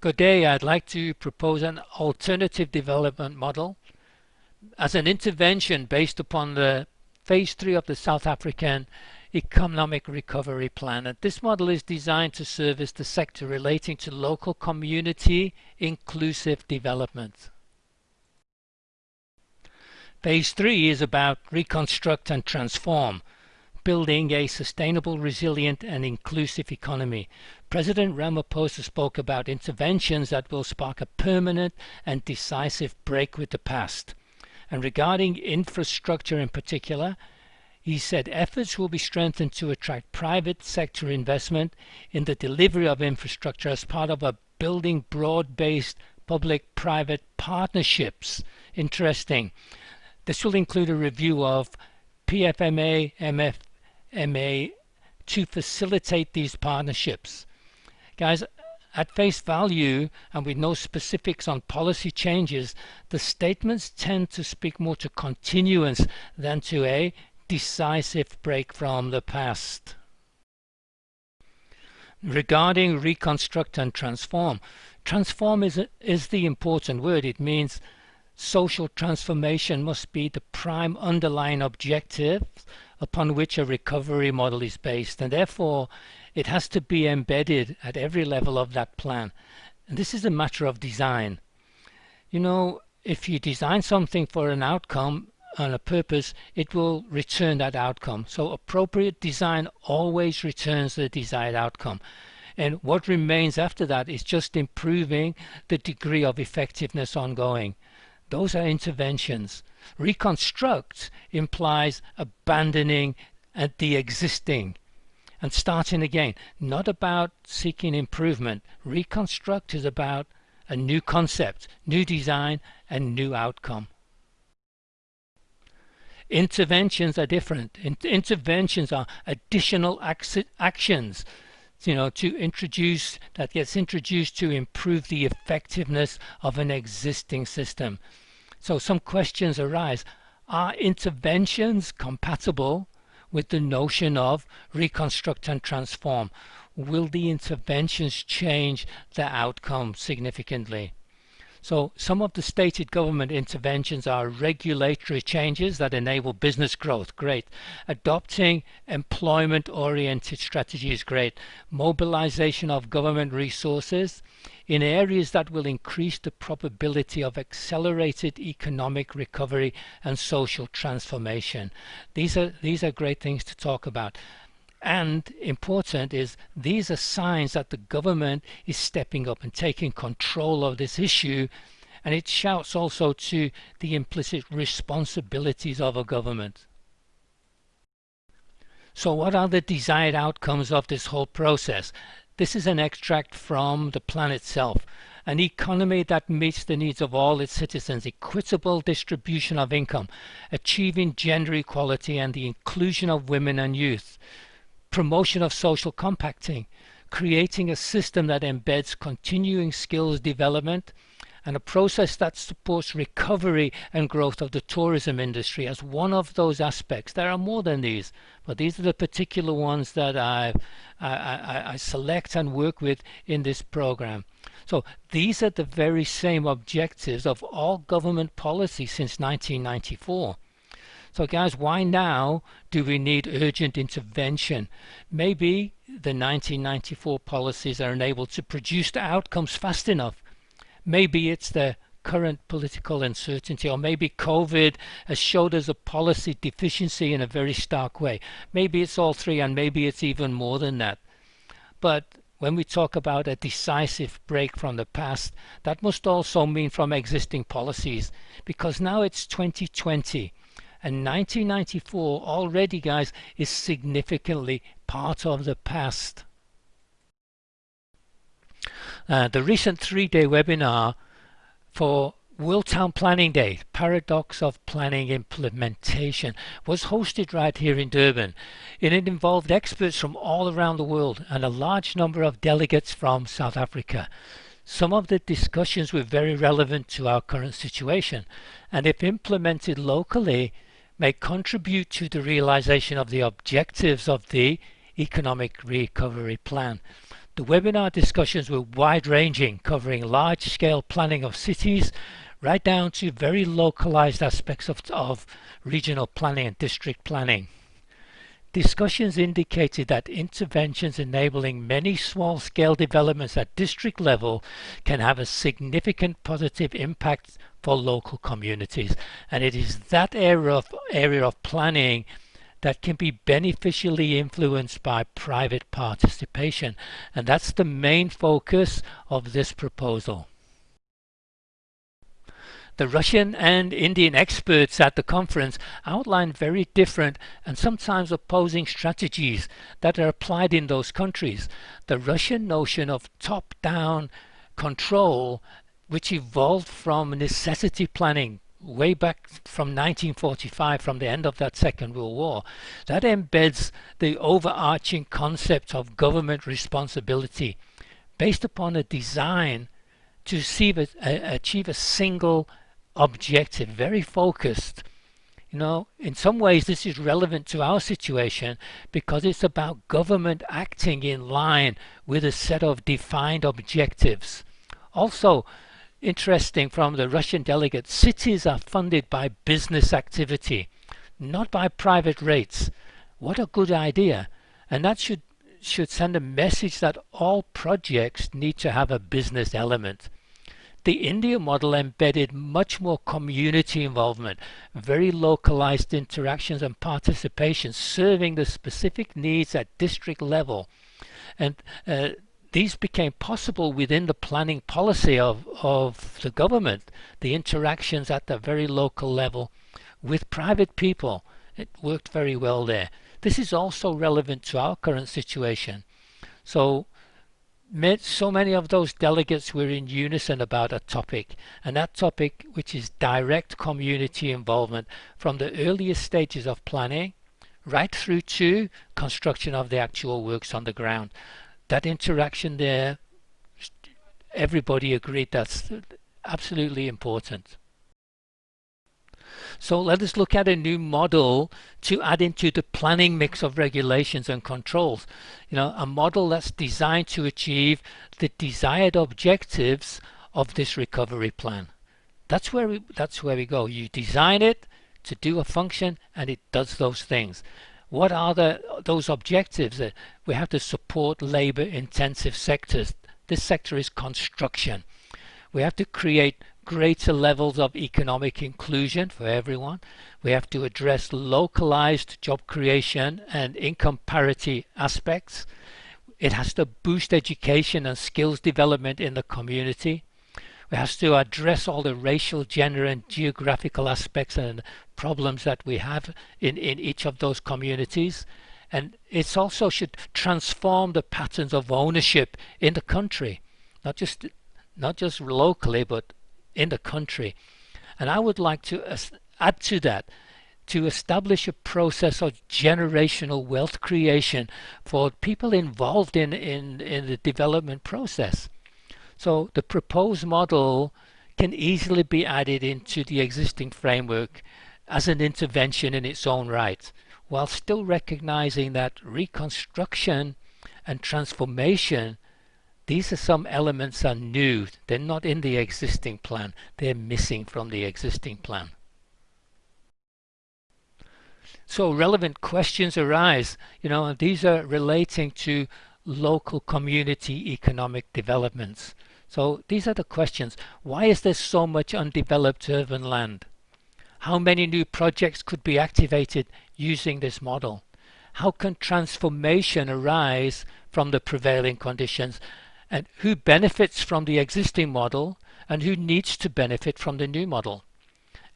Good day. I'd like to propose an alternative development model as an intervention based upon the phase 3 of the South African Economic Recovery Plan. And this model is designed to service the sector relating to local community inclusive development. Phase 3 is about reconstruct and transform, building a sustainable, resilient and inclusive economy. President Ramaphosa spoke about interventions that will spark a permanent and decisive break with the past. And regarding infrastructure in particular, he said efforts will be strengthened to attract private sector investment in the delivery of infrastructure as part of a building broad-based public-private partnerships. Interesting. This will include a review of PFMA, MFMA to facilitate these partnerships. Guys, at face value and with no specifics on policy changes, the statements tend to speak more to continuance than to a decisive break from the past. Regarding reconstruct and transform, transform is the important word. It means social transformation must be the prime underlying objective upon which a recovery model is based, and therefore it has to be embedded at every level of that plan. And this is a matter of design. You know, if you design something for an outcome and a purpose, it will return that outcome. So appropriate design always returns the desired outcome. And what remains after that is just improving the degree of effectiveness ongoing. Those are interventions. Reconstruct implies abandoning the existing and starting again. Not about seeking improvement. Reconstruct is about a new concept, new design, and new outcome. Interventions are different. Interventions are additional actions, that gets introduced to improve the effectiveness of an existing system. So some questions arise. Are interventions compatible with the notion of reconstruct and transform? Will the interventions change the outcome significantly? So some of the stated government interventions are regulatory changes that enable business growth. Great. Adopting employment-oriented strategies. Great. Mobilization of government resources in areas that will increase the probability of accelerated economic recovery and social transformation. These are great things to talk about. And important is these are signs that the government is stepping up and taking control of this issue, and it shouts also to the implicit responsibilities of a government. So what are the desired outcomes of this whole process? This is an extract from the plan itself. An economy that meets the needs of all its citizens, equitable distribution of income, achieving gender equality and the inclusion of women and youth, promotion of social compacting, creating a system that embeds continuing skills development, and a process that supports recovery and growth of the tourism industry as one of those aspects. There are more than these, but these are the particular ones that I select and work with in this program. So these are the very same objectives of all government policy since 1994. So guys, why now do we need urgent intervention? Maybe the 1994 policies are unable to produce the outcomes fast enough. Maybe it's the current political uncertainty, or maybe COVID has showed us a policy deficiency in a very stark way. Maybe it's all three, and maybe it's even more than that. But when we talk about a decisive break from the past, that must also mean from existing policies, because now it's 2020. And 1994 already, guys, is significantly part of the past. The recent 3-day webinar for World Town Planning Day, Paradox of Planning Implementation, was hosted right here in Durban. And it involved experts from all around the world and a large number of delegates from South Africa. Some of the discussions were very relevant to our current situation, and if implemented locally, may contribute to the realization of the objectives of the Economic Recovery Plan. The webinar discussions were wide-ranging, covering large-scale planning of cities, right down to very localized aspects of regional planning and district planning. Discussions indicated that interventions enabling many small-scale developments at district level can have a significant positive impact for local communities, and it is that area of planning that can be beneficially influenced by private participation, and that's the main focus of this proposal. The Russian and Indian experts at the conference outlined very different and sometimes opposing strategies that are applied in those countries. The Russian notion of top-down control, which evolved from necessity planning way back from 1945, from the end of that Second World War, that embeds the overarching concept of government responsibility based upon a design to achieve a single objective, very focused. You know, in some ways this is relevant to our situation because it's about government acting in line with a set of defined objectives. Also, interesting from the Russian delegates, cities are funded by business activity, not by private rates. What a good idea. And that should send a message that all projects need to have a business element. The India model embedded much more community involvement, very localized interactions and participation, serving the specific needs at district level. And these became possible within the planning policy of the government, the interactions at the very local level with private people. It worked very well there. This is also relevant to our current situation. So many of those delegates were in unison about a topic, and that topic, which is direct community involvement from the earliest stages of planning right through to construction of the actual works on the ground. That interaction there, everybody agreed that's absolutely important. So let us look at a new model to add into the planning mix of regulations and controls. You know, a model that's designed to achieve the objectives of this recovery plan. That's where we go. You design it to do a function and it does those things. What are those objectives? We have to support labor intensive sectors. This sector is construction. We have to create greater levels of economic inclusion for everyone. We have to address localized job creation and income parity aspects. It has to boost education and skills development in the community. We have to address all the racial, gender and geographical aspects and problems that we have in each of those communities. And it also should transform the patterns of ownership in the country, not just locally, but in the country. And I would like to add to that, to establish a process of generational wealth creation for people involved in the development process. So the proposed model can easily be added into the existing framework as an intervention in its own right, while still recognizing that reconstruction and transformation, these are some elements are new. They're not in the existing plan. They're missing from the existing plan. So relevant questions arise. You know, these are relating to local community economic developments. So these are the questions. Why is there so much undeveloped urban land? How many new projects could be activated using this model? How can transformation arise from the prevailing conditions? And who benefits from the existing model and who needs to benefit from the new model?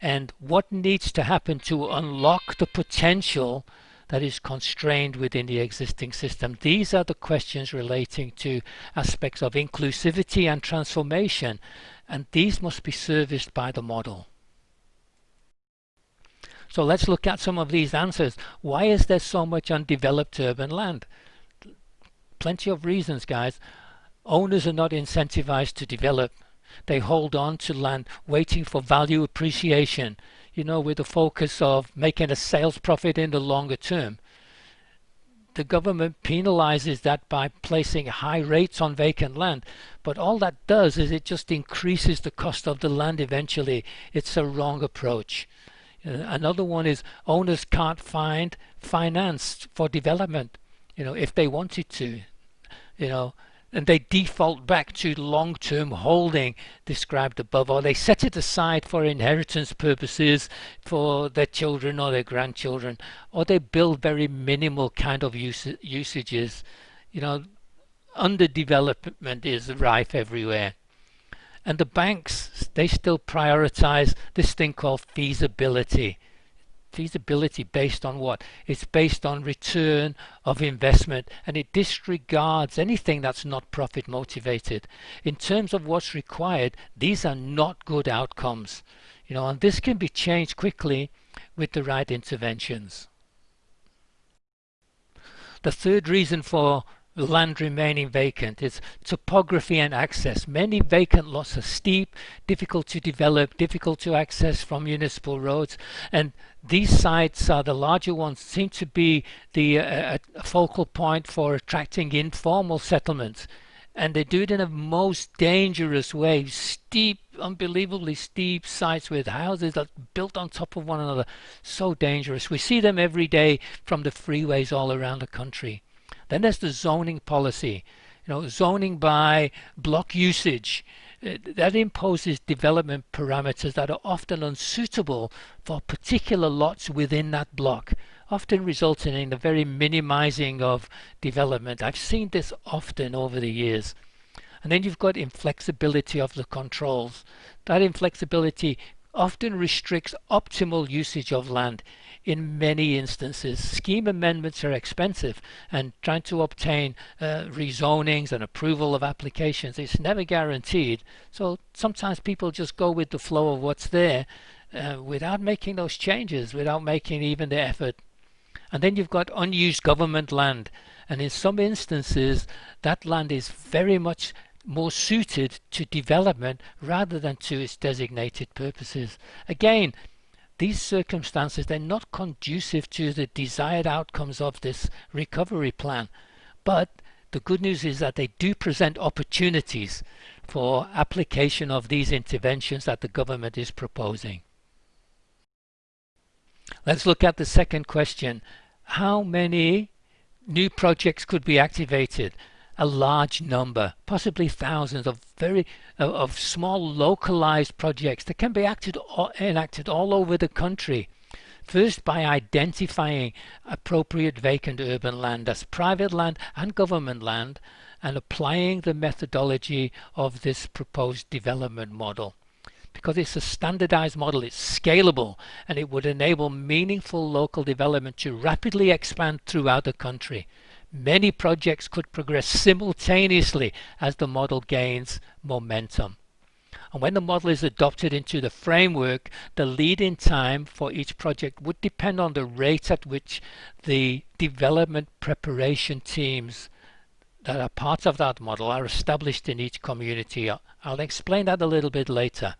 And what needs to happen to unlock the potential that is constrained within the existing system? These are the questions relating to aspects of inclusivity and transformation, and these must be serviced by the model. So let's look at some of these answers. Why is there so much undeveloped urban land? Plenty of reasons, guys. Owners are not incentivized to develop. They hold on to land waiting for value appreciation, you know, with the focus of making a sales profit in the longer term. the government penalizes that by placing high rates on vacant land. But all that does is it just increases the cost of the land eventually. It's a wrong approach. Another one is owners can't find finance for development, if they wanted to, you know, and they default back to long-term holding described above, or they set it aside for inheritance purposes for their children or their grandchildren, or they build very minimal kind of usages. Underdevelopment is rife everywhere. And the banks, they still prioritize this thing called feasibility. Feasibility based on what? It's based on return of investment, and it disregards anything that's not profit motivated. In terms of what's required, these are not good outcomes. And this can be changed quickly with the right interventions. The third reason for land remaining vacant is topography and access. Many vacant lots are steep, difficult to develop, difficult to access from municipal roads, and these sites are the larger ones, seem to be the focal point for attracting informal settlements, and they do it in a most dangerous way. Steep, unbelievably steep sites with houses that are built on top of one another. So dangerous. We see them every day from the freeways all around the country. Then there's the zoning policy, zoning by block usage. That imposes development parameters that are often unsuitable for particular lots within that block, often resulting in the very minimizing of development. I've seen this often over the years. And then you've got inflexibility of the controls. That inflexibility often restricts optimal usage of land. In many instances, scheme amendments are expensive, and trying to obtain rezonings and approval of applications is never guaranteed. So sometimes people just go with the flow of what's there without making those changes, without making even the effort. And then you've got unused government land, and in some instances that land is very much more suited to development rather than to its designated purposes. Again, these circumstances, they're not conducive to the desired outcomes of this recovery plan. But the good news is that they do present opportunities for application of these interventions that the government is proposing. Let's look at the second question. How many new projects could be activated? A large number, possibly thousands of small localized projects that can be enacted all over the country. First, by identifying appropriate vacant urban land as private land and government land, and applying the methodology of this proposed development model. Because it's a standardized model, it's scalable, and it would enable meaningful local development to rapidly expand throughout the country. Many projects could progress simultaneously as the model gains momentum. And when the model is adopted into the framework, the lead-in time for each project would depend on the rate at which the development preparation teams that are part of that model are established in each community. I'll explain that a little bit later.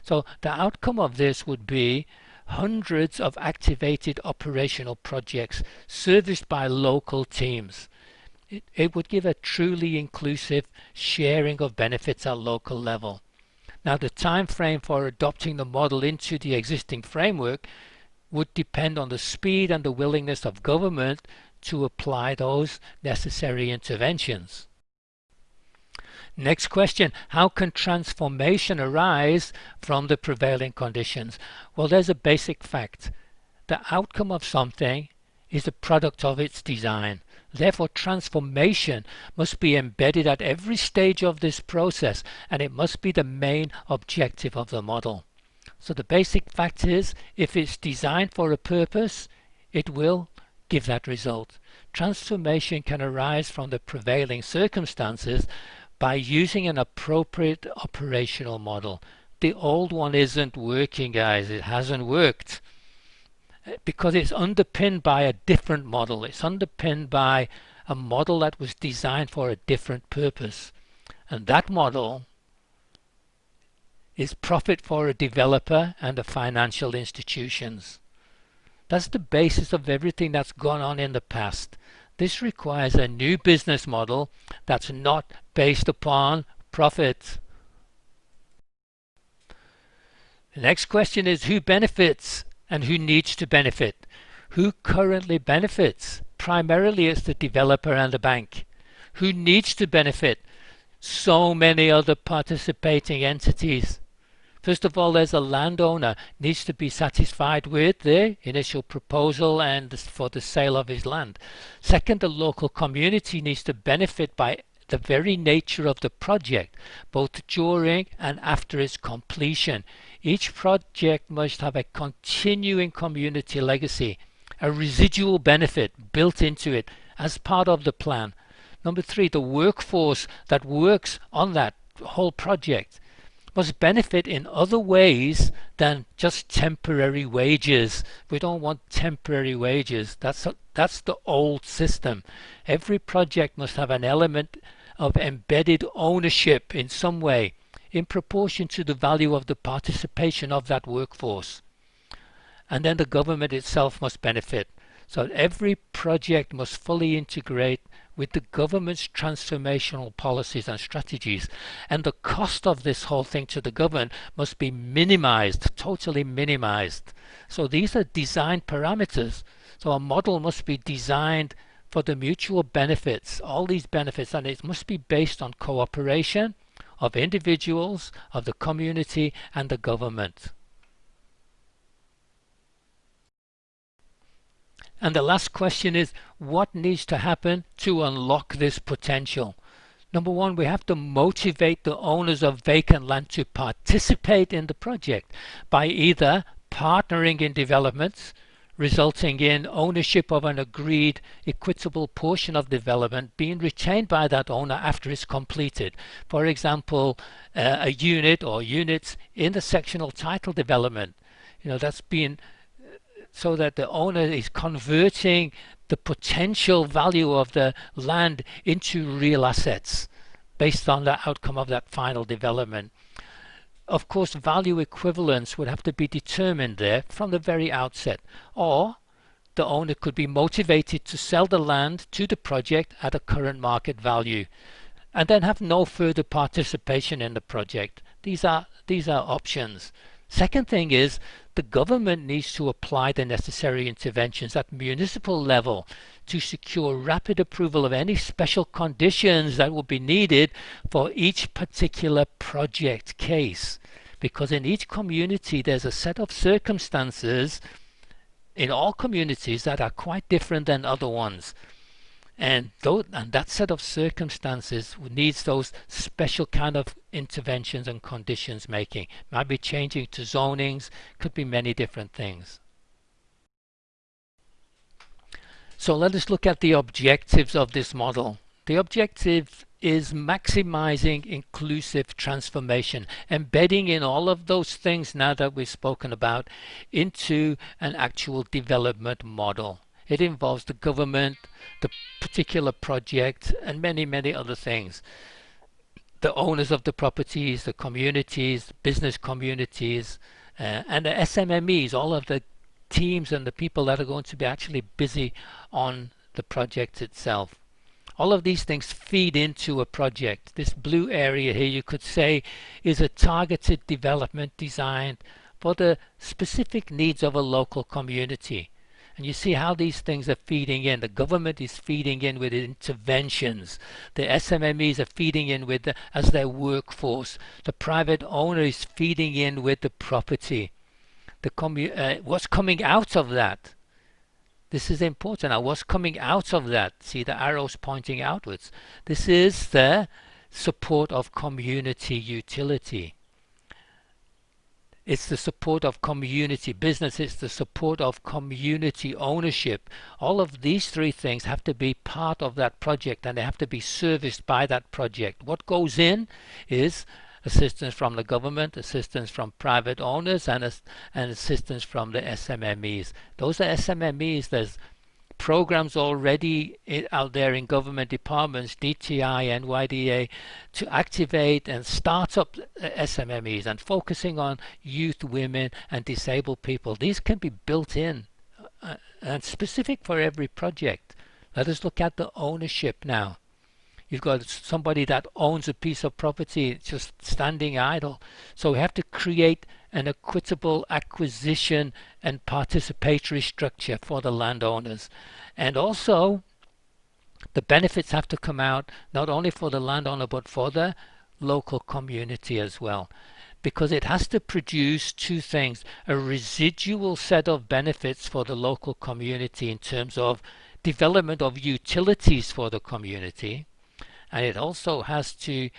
So the outcome of this would be hundreds of activated operational projects serviced by local teams. It would give a truly inclusive sharing of benefits at local level. Now, the time frame for adopting the model into the existing framework would depend on the speed and the willingness of government to apply those necessary interventions. Next question, how can transformation arise from the prevailing conditions? Well, there's a basic fact. The outcome of something is a product of its design. Therefore, transformation must be embedded at every stage of this process, and it must be the main objective of the model. So the basic fact is, if it's designed for a purpose, it will give that result. Transformation can arise from the prevailing circumstances by using an appropriate operational model. The old one isn't working, guys. It hasn't worked because it's underpinned by a different model. It's underpinned by a model that was designed for a different purpose. And that model is profit for a developer and the financial institutions. That's the basis of everything that's gone on in the past. This requires a new business model that's not based upon profit. The next question is who benefits and who needs to benefit? Who currently benefits? Primarily it's the developer and the bank. Who needs to benefit? So many other participating entities. First of all, there's a landowner needs to be satisfied with the initial proposal and for the sale of his land. Second, the local community needs to benefit by the very nature of the project, both during and after its completion. Each project must have a continuing community legacy, a residual benefit built into it as part of the plan. Number three, the workforce that works on that whole project must benefit in other ways than just temporary wages. We don't want temporary wages. That's the old system. Every project must have an element of embedded ownership in some way in proportion to the value of the participation of that workforce. And then the government itself must benefit. So every project must fully integrate with the government's transformational policies and strategies. And the cost of this whole thing to the government must be minimized, totally minimized. So these are design parameters. So a model must be designed for the mutual benefits, all these benefits, and it must be based on cooperation of individuals, of the community, and the government. And the last question is, what needs to happen to unlock this potential? Number one, we have to motivate the owners of vacant land to participate in the project by either partnering in developments, resulting in ownership of an agreed equitable portion of development being retained by that owner after it's completed. For example, a unit or units in the sectional title development, that's being so that the owner is converting the potential value of the land into real assets based on the outcome of that final development. Of course, value equivalence would have to be determined there from the very outset, or the owner could be motivated to sell the land to the project at a current market value and then have no further participation in the project. These are options. Second thing is the government needs to apply the necessary interventions at municipal level to secure rapid approval of any special conditions that will be needed for each particular project case. Because in each community there's a set of circumstances in all communities that are quite different than other ones. And that set of circumstances needs those special kind of interventions and conditions making. Might be changing to zonings, could be many different things. So let us look at the objectives of this model. The objective is maximizing inclusive transformation, embedding in all of those things now that we've spoken about into an actual development model. It involves the government, the particular project, and many, many other things. The owners of the properties, the communities, business communities, and the SMMEs, all of the teams and the people that are going to be actually busy on the project itself. All of these things feed into a project. This blue area here, you could say, is a targeted development designed for the specific needs of a local community. And you see how these things are feeding in. The government is feeding in with interventions. The SMMEs are feeding in with as their workforce. The private owner is feeding in with the property. What's coming out of that? This is important. Now, what's coming out of that? See the arrows pointing outwards. This is the support of community utility. It's the support of community business. It's the support of community ownership. All of these three things have to be part of that project, and they have to be serviced by that project. What goes in is assistance from the government, assistance from private owners, and assistance from the SMMEs. Those are SMMEs. There's programs already out there in government departments, DTI, NYDA, to activate and start up SMMEs and focusing on youth, women, and disabled people. These can be built in and specific for every project. Let us look at the ownership now. You've got somebody that owns a piece of property just standing idle. So we have to create an equitable acquisition and participatory structure for the landowners. And also, the benefits have to come out not only for the landowner but for the local community as well, because it has to produce two things: a residual set of benefits for the local community in terms of development of utilities for the community, and it also has to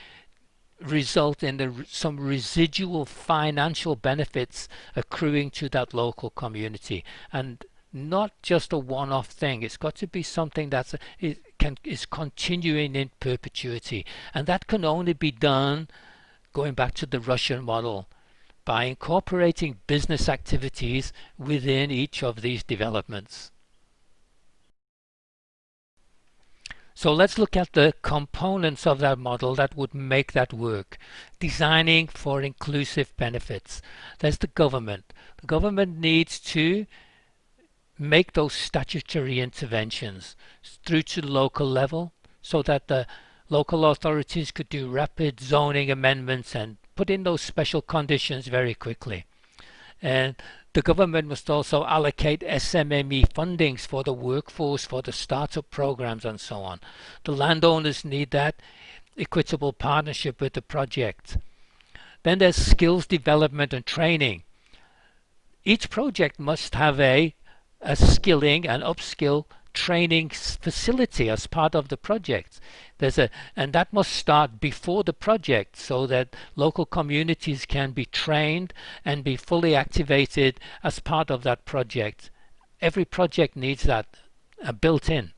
result in some residual financial benefits accruing to that local community, and not just a one-off thing. It's got to be something that's is continuing in perpetuity, and that can only be done, going back to the Russian model, by incorporating business activities within each of these developments. So let's look at the components of that model that would make that work. Designing for inclusive benefits. There's the government. The government needs to make those statutory interventions through to the local level so that the local authorities could do rapid zoning amendments and put in those special conditions very quickly. And the government must also allocate SMME fundings for the workforce, for the startup programs and so on. The landowners need that equitable partnership with the project. Then there's skills development and training. Each project must have a skilling and upskill training facility as part of the project. And that must start before the project so that local communities can be trained and be fully activated as part of that project. Every project needs that built in.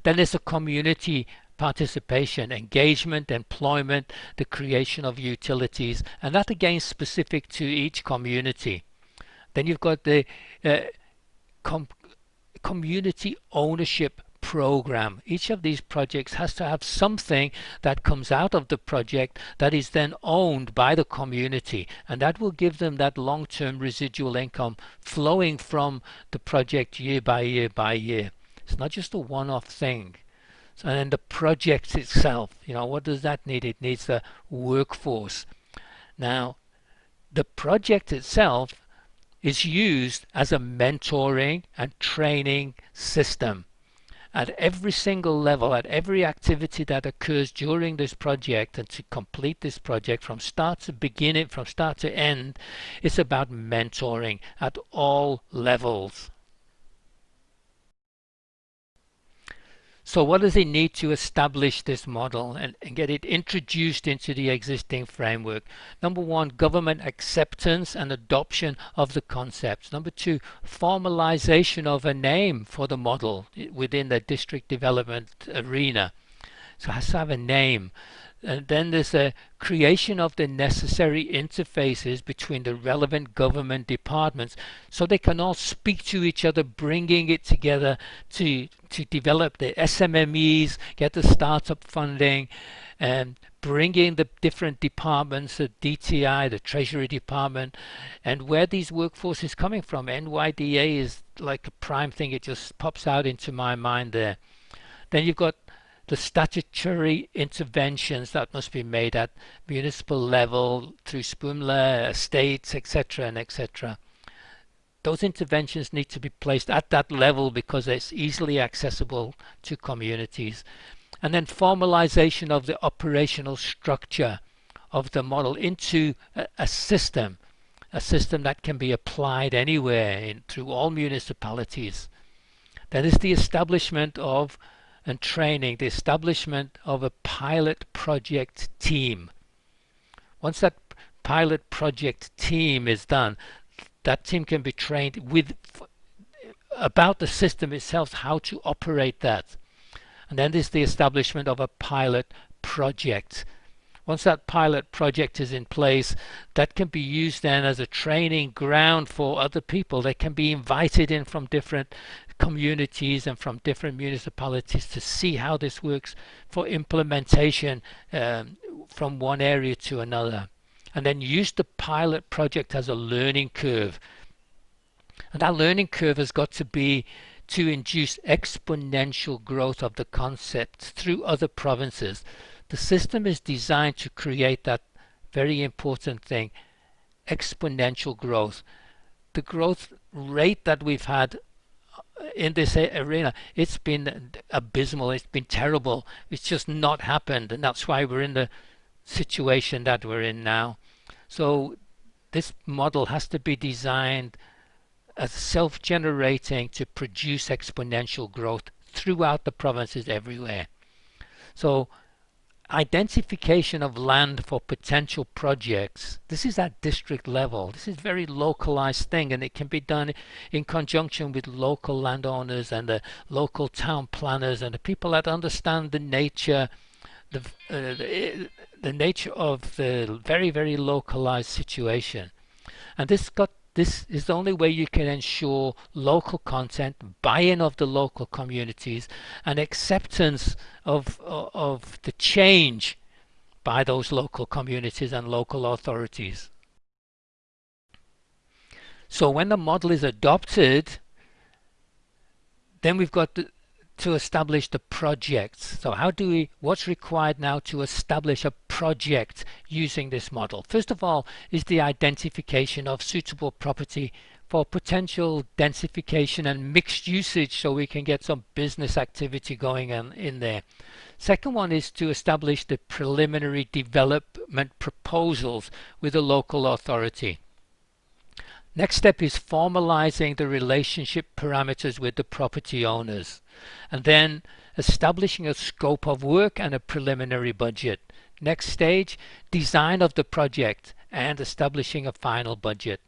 Then there's a community participation, engagement, employment, the creation of utilities, and that again specific to each community. Then you've got the community ownership program. Each of these projects has to have something that comes out of the project that is then owned by the community, and that will give them that long-term residual income flowing from the project year by year by year. It's not just a one-off thing. And then the project itself, what does that need? It needs the workforce. Now, the project itself is used as a mentoring and training system. At every single level, at every activity that occurs during this project, and to complete this project from start to beginning, from start to end, it's about mentoring at all levels. So what does it need to establish this model and get it introduced into the existing framework? Number one, government acceptance and adoption of the concepts. Number two, formalization of a name for the model within the district development arena. So it has to have a name. And then there's a creation of the necessary interfaces between the relevant government departments so they can all speak to each other, bringing it together to develop the SMMEs, get the startup funding, and bringing the different departments, the DTI, the Treasury Department, and where these workforce is coming from. NYDA is like a prime thing. It just pops out into my mind there. Then you've got the statutory interventions that must be made at municipal level through SPUMLA, states, etc. and etc. Those interventions need to be placed at that level because it's easily accessible to communities. And then formalization of the operational structure of the model into a system that can be applied anywhere through all municipalities. That is the establishment of and training, the establishment of a pilot project team. Once that pilot project team is done, that team can be trained about the system itself, how to operate that. And then there's the establishment of a pilot project. Once that pilot project is in place, that can be used then as a training ground for other people. They can be invited in from different communities and from different municipalities to see how this works for implementation from one area to another. And then use the pilot project as a learning curve. And that learning curve has got to be to induce exponential growth of the concept through other provinces. The system is designed to create that very important thing, exponential growth. The growth rate that we've had in this arena, it's been abysmal, it's been terrible, it's just not happened, and that's why we're in the situation that we're in now. So this model has to be designed as self-generating to produce exponential growth throughout the provinces everywhere. So identification of land for potential projects, this is at district level. This is a very localized thing, and it can be done in conjunction with local landowners and the local town planners and the people that understand the nature the nature of the very, very localized situation. And this is the only way you can ensure local content, buy-in of the local communities, and acceptance of the change by those local communities and local authorities. So when the model is adopted, then we've got to establish the projects. So what's required now to establish a project using this model? First of all is the identification of suitable property for potential densification and mixed usage, so we can get some business activity going on in there. Second one is to establish the preliminary development proposals with the local authority. Next step is formalizing the relationship parameters with the property owners, and then establishing a scope of work and a preliminary budget. Next stage, design of the project and establishing a final budget.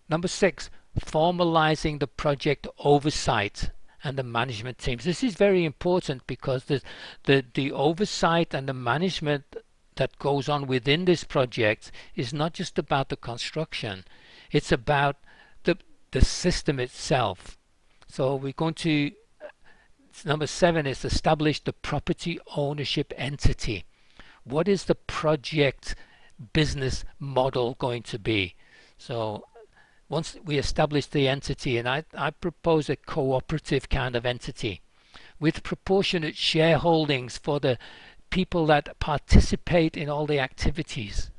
Number 6, formalizing the project oversight and the management teams. This is very important because the oversight and the management that goes on within this project is not just about the construction, it's about the system itself. So we're going to, number 7 is establish the property ownership entity. What is the project business model going to be? So once we establish the entity, and I propose a cooperative kind of entity with proportionate shareholdings for the people that participate in all the activities,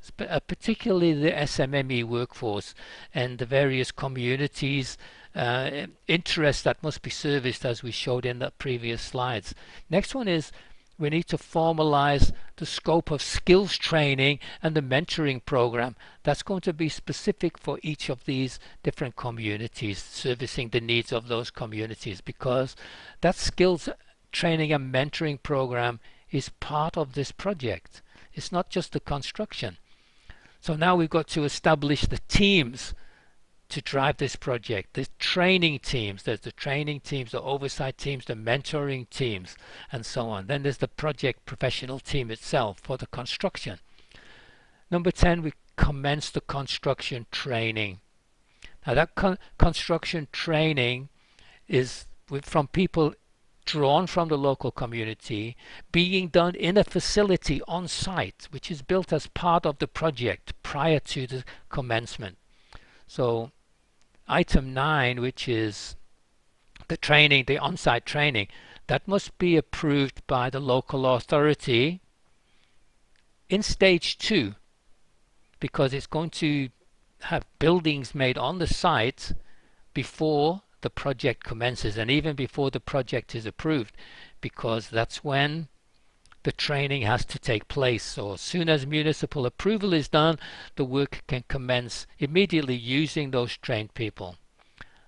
particularly the SMME workforce and the various communities interests that must be serviced, as we showed in the previous slides. Next one is we need to formalize the scope of skills training and the mentoring program that's going to be specific for each of these different communities, servicing the needs of those communities, because that skills training and mentoring program is part of this project. It's not just the construction. So now we've got to establish the teams to drive this project. There's training teams, there's the training teams, the oversight teams, the mentoring teams, and so on. Then there's the project professional team itself for the construction. Number 10, we commence the construction training. Now that construction training is from people drawn from the local community, being done in a facility on site, which is built as part of the project prior to the commencement. So item 9, which is the training, the on-site training, that must be approved by the local authority in stage 2, because it's going to have buildings made on the site before the project commences, and even before the project is approved, because that's when the training has to take place. So as soon as municipal approval is done, the work can commence immediately using those trained people.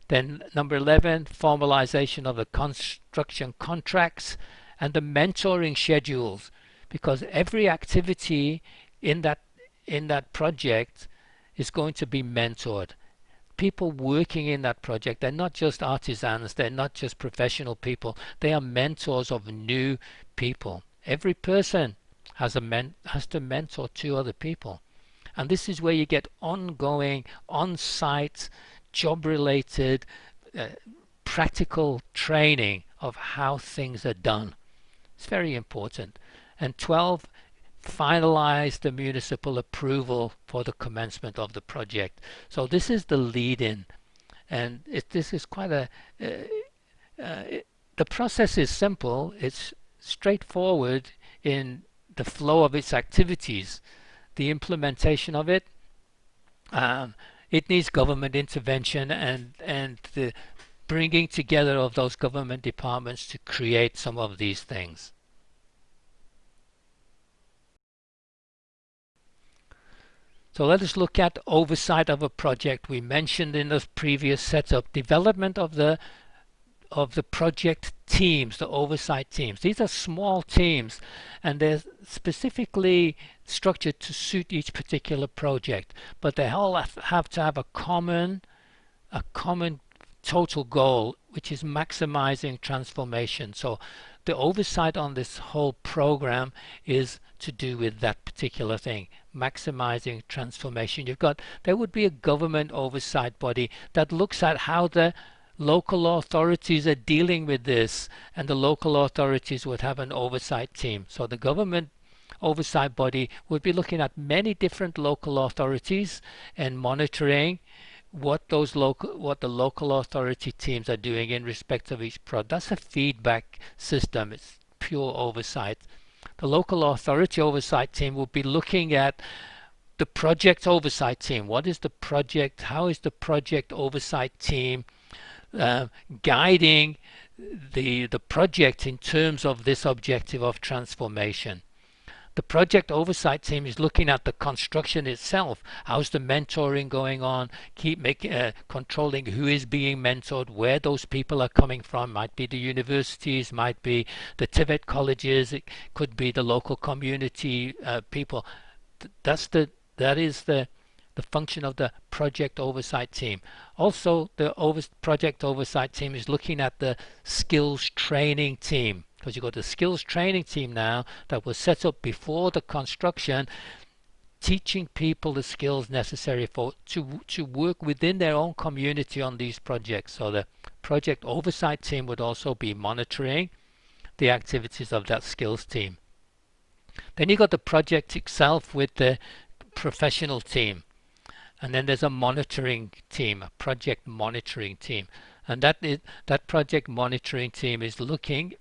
Then number 11, formalization of the construction contracts and the mentoring schedules, because every activity in that project is going to be mentored. People working in that project, they're not just artisans, they're not just professional people, they are mentors of new people. Every person has to mentor 2 other people, and this is where you get ongoing, on-site, job-related, practical training of how things are done. It's very important. And 12, finalize the municipal approval for the commencement of the project. So this is the lead-in. And this is quite a the process is simple. It's straightforward in the flow of its activities. The implementation of it, it needs government intervention and the bringing together of those government departments to create some of these things. So let us look at oversight of a project. We mentioned in the previous setup development of the project teams, the oversight teams. These are small teams and they're specifically structured to suit each particular project, but they all have to have a common total goal, which is maximizing transformation. So the oversight on this whole program is to do with that particular thing, maximizing transformation. There would be a government oversight body that looks at how the local authorities are dealing with this, and the local authorities would have an oversight team. So the government oversight body would be looking at many different local authorities and monitoring what the local authority teams are doing in respect of each project. That's a feedback system. It's pure oversight. The local authority oversight team will be looking at the project oversight team. What is the project? How is the project oversight team guiding the project in terms of this objective of transformation? The project oversight team is looking at the construction itself. How's the mentoring going on? Controlling who is being mentored, where those people are coming from. Might be the universities, might be the TVET colleges, it could be the local community people. That is the function of the project oversight team. Also, the project oversight team is looking at the skills training team, because you've got the skills training team now that was set up before the construction, teaching people the skills necessary to work within their own community on these projects. So the project oversight team would also be monitoring the activities of that skills team. Then you got the project itself with the professional team. And then there's a monitoring team, a project monitoring team. And that project monitoring team is looking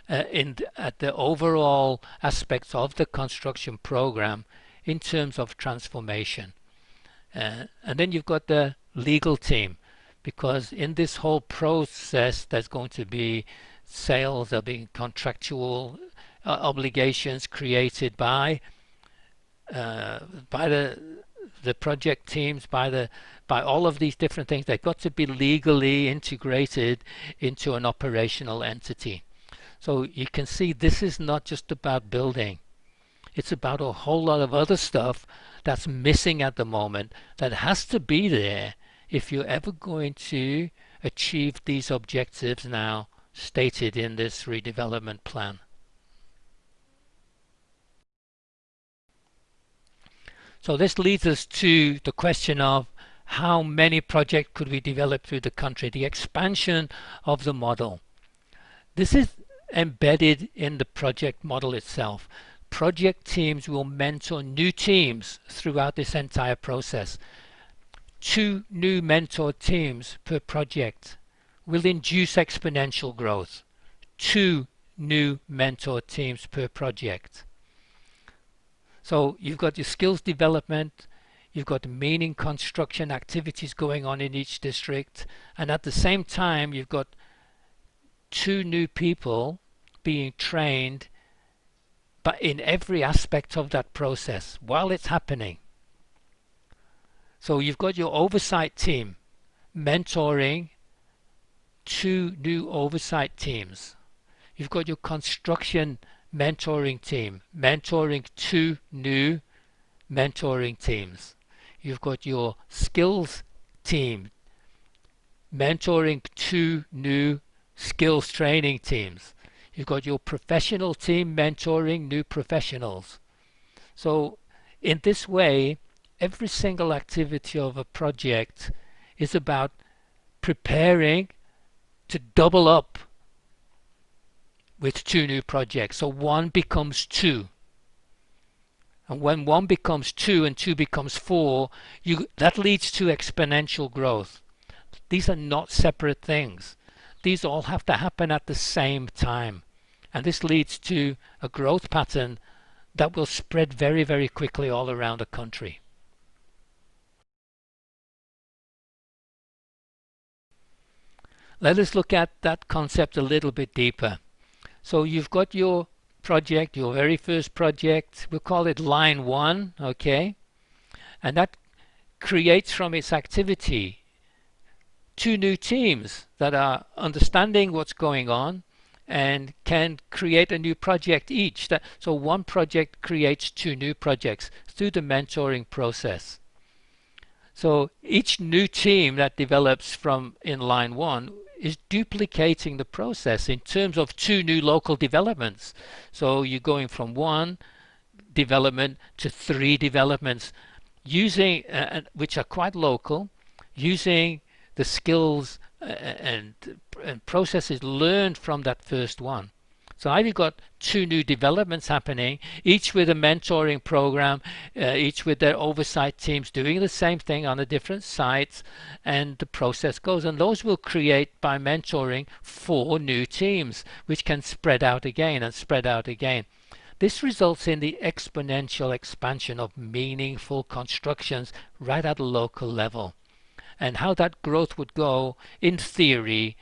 at the overall aspects of the construction program in terms of transformation. And then you've got the legal team, because in this whole process there's going to be sales, there'll be contractual obligations created by the project teams, by all of these different things. They've got to be legally integrated into an operational entity. So you can see this is not just about building. It's about a whole lot of other stuff that's missing at the moment that has to be there if you're ever going to achieve these objectives now stated in this redevelopment plan. So this leads us to the question of how many projects could we develop through the country, the expansion of the model. This is embedded in the project model itself. Project teams will mentor new teams throughout this entire process. 2 new mentored teams per project will induce exponential growth. 2 new mentored teams per project. So you've got your skills development, you've got meaning construction activities going on in each district, and at the same time you've got 2 new people being trained but in every aspect of that process while it's happening. So you've got your oversight team mentoring 2 new oversight teams. You've got your construction mentoring team mentoring 2 new mentoring teams. You've got your skills team mentoring 2 new skills training teams. You've got your professional team mentoring new professionals. So in this way, every single activity of a project is about preparing to double up with 2 new projects. So 1 becomes 2. And when 1 becomes 2 and 2 becomes 4, that leads to exponential growth. These are not separate things. These all have to happen at the same time. And this leads to a growth pattern that will spread very, very quickly all around the country. Let us look at that concept a little bit deeper. So you've got your project, your very first project, we'll call it line 1, okay? And that creates from its activity 2 new teams that are understanding what's going on and can create a new project each. So one project creates 2 new projects through the mentoring process. So each new team that develops from in line 1 is duplicating the process in terms of 2 new local developments. So you're going from 1 development to 3 developments using which are quite local, using the skills and processes learned from that first one. So I've got 2 new developments happening, each with a mentoring program, each with their oversight teams doing the same thing on a different sites, and the process goes. And those will create, by mentoring, 4 new teams, which can spread out again and spread out again. This results in the exponential expansion of meaningful constructions right at a local level. And how that growth would go, in theory,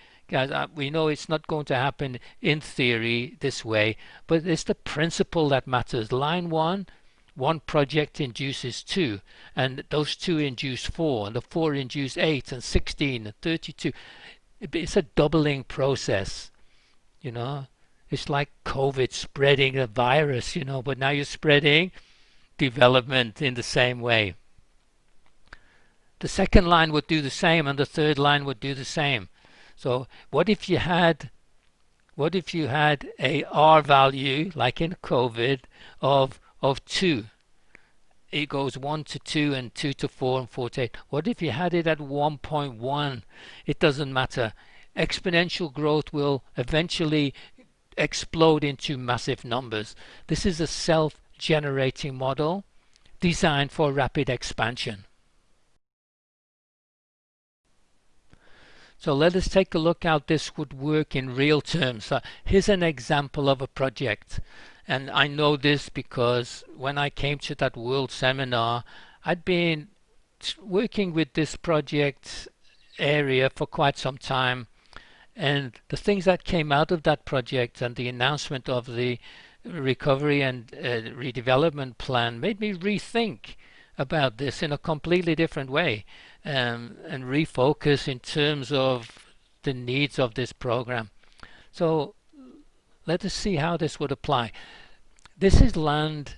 we know it's not going to happen in theory this way, but it's the principle that matters. Line 1, 1 project induces 2, and those 2 induce 4, and the 4 induce 8 and 16 and 32. It's a doubling process, you know. It's like COVID spreading a virus, you know, but now you're spreading development in the same way. The second line would do the same, and the third line would do the same. So what if you had a R value, like in COVID, of 2? It goes 1 to 2 and 2 to 4 and 4 to 8. What if you had it at 1.1? It doesn't matter. Exponential growth will eventually explode into massive numbers. This is a self-generating model designed for rapid expansion. So let us take a look how this would work in real terms. Here's an example of a project. And I know this because when I came to that World Seminar, I'd been working with this project area for quite some time. And the things that came out of that project and the announcement of the recovery and redevelopment plan made me rethink about this in a completely different way, and refocus in terms of the needs of this program. So let us see how this would apply. This is land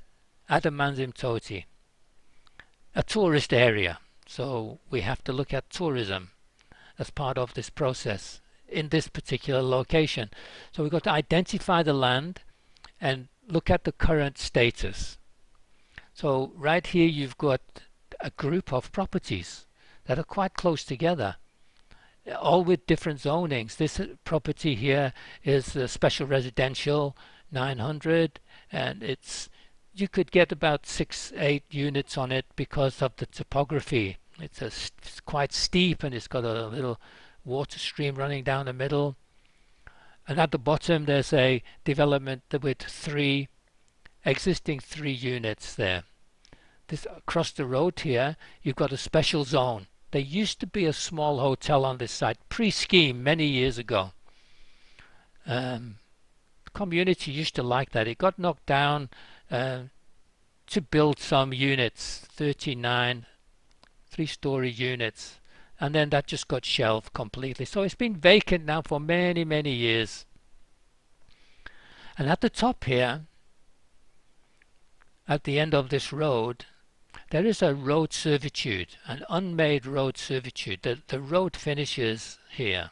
at Amanzimtoti, a tourist area. So we have to look at tourism as part of this process in this particular location. So we've got to identify the land and look at the current status. So right here you've got a group of properties that are quite close together, all with different zonings. This property here is a special residential 900, and you could get about 6-8 units on it because of the topography. It's quite steep, and it's got a little water stream running down the middle. And at the bottom there's a development with 3 existing 3 units there. This across the road here you've got a special zone. There used to be a small hotel on this site pre-scheme many years ago. The community used to like that. It got knocked down to build some units, 39 3-story units, and then that just got shelved completely. So it's been vacant now for many, many years. And at the top here, at the end of this road, there is a road servitude, an unmade road servitude. The road finishes here.